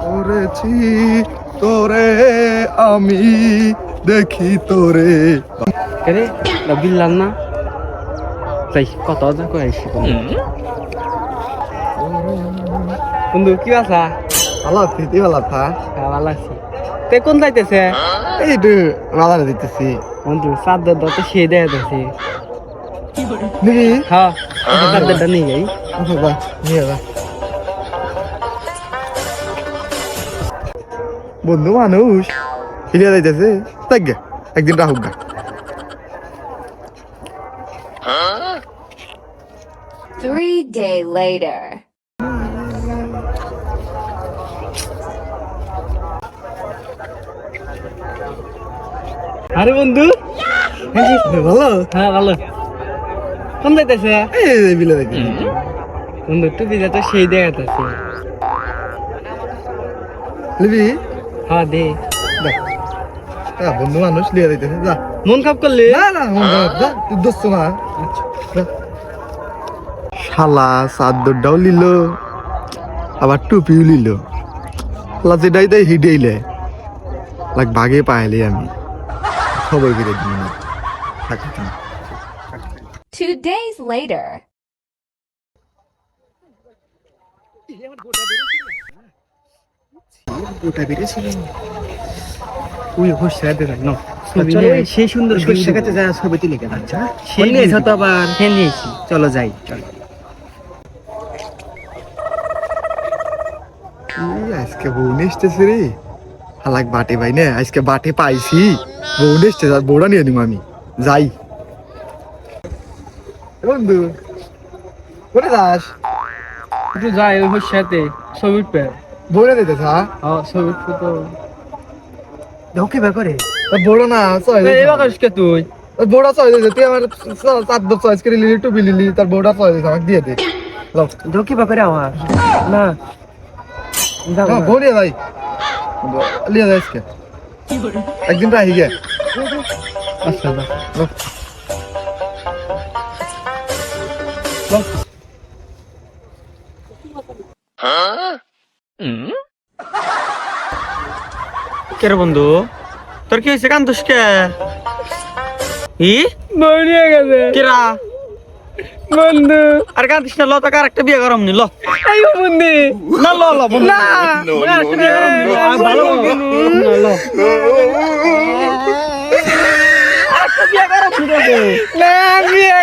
করেছি তোরে আমি দেখি তোরে রে বিল্লাম না তাই কত যা কইছি বন্ধু কি আছা ভালো আছি তুই ভালো আছা ভালো আছি তে কোন যাইতেছে এই তো রাজারে দিতেছি বন্ধু চাদর তো সে দেয়া দিতেছে নাকি হ্যাঁ চাদরটা নিয়ে যাই আচ্ছা যা নিয়ে যা বন্ধু মানুষ ফিরে যাইতেছে দেখ গে একদিন রাহুক গা 3 days later. আরে বন্ধু ভালো হ্যাঁ ভালো কোন যাইতেছে এই বিলে যাইতেছে বন্ধু তুই যা তো সেই দেয়া দিতেছে লিবি হ্যাঁ দে দেখ বন্ধু মানুষ লিয়ে যাইতেছে যা মন খারাপ করলি না না মন খারাপ, যা তুই দোস্ত না যা। শালা চাদরটাও লিল আবার টুপিও লিল যেটাই দেয় হিডেইলে লাগ বাগে পাইলে আমি খবর করে দিই না থাকি না 2 days later. গোটা বেরিয়েছিল তুই হোসা দে না ছবি চলো, নিয়ে সেই সুন্দর সর্ষে গাছে যা ছবি তুলে গেল আচ্ছা সেই নিয়ে তো আবার হ্যাঁ নিয়েছি চলো যাই চলো আজকে বউ নেসতেছে রে হালাক বাটে ভাই না আজকে বাটে পাইছি বউ নেসতেছে আর বউটা নিয়ে নিব আমি যাই বন্ধু কোথায় যাস একটু যাই ওই হোসাতে ছবি উঠবে বউটা দিতেছ হ্যাঁ ছবি উঠবে তো ঢোকে বে করে বড় না এবার কাজকে তুই বউটা চয়েস দিতে তুই আমার চাদর চয়েস করে লিলি টুপি লিলি তার বউটা চয়েস দিতে আমাকে দিয়ে দে ঢোকি ব্যাপারে আমার না বউ নিয়ে যাই লিয়ে যাই আজকে একদিন রাহি গে আচ্ছা যা কে বন্ধু তোর কি হয়েছে কান্দুস কে ই মরিয়া গেছে কেরা বন্ধু আর কান্দিস না ল তো আরেকটা বিয়ে করাম নি ল এই বন্ধু না ল ল বন্ধু না ভালো ল আরেকটা বিয়ে করাম না বিয়ে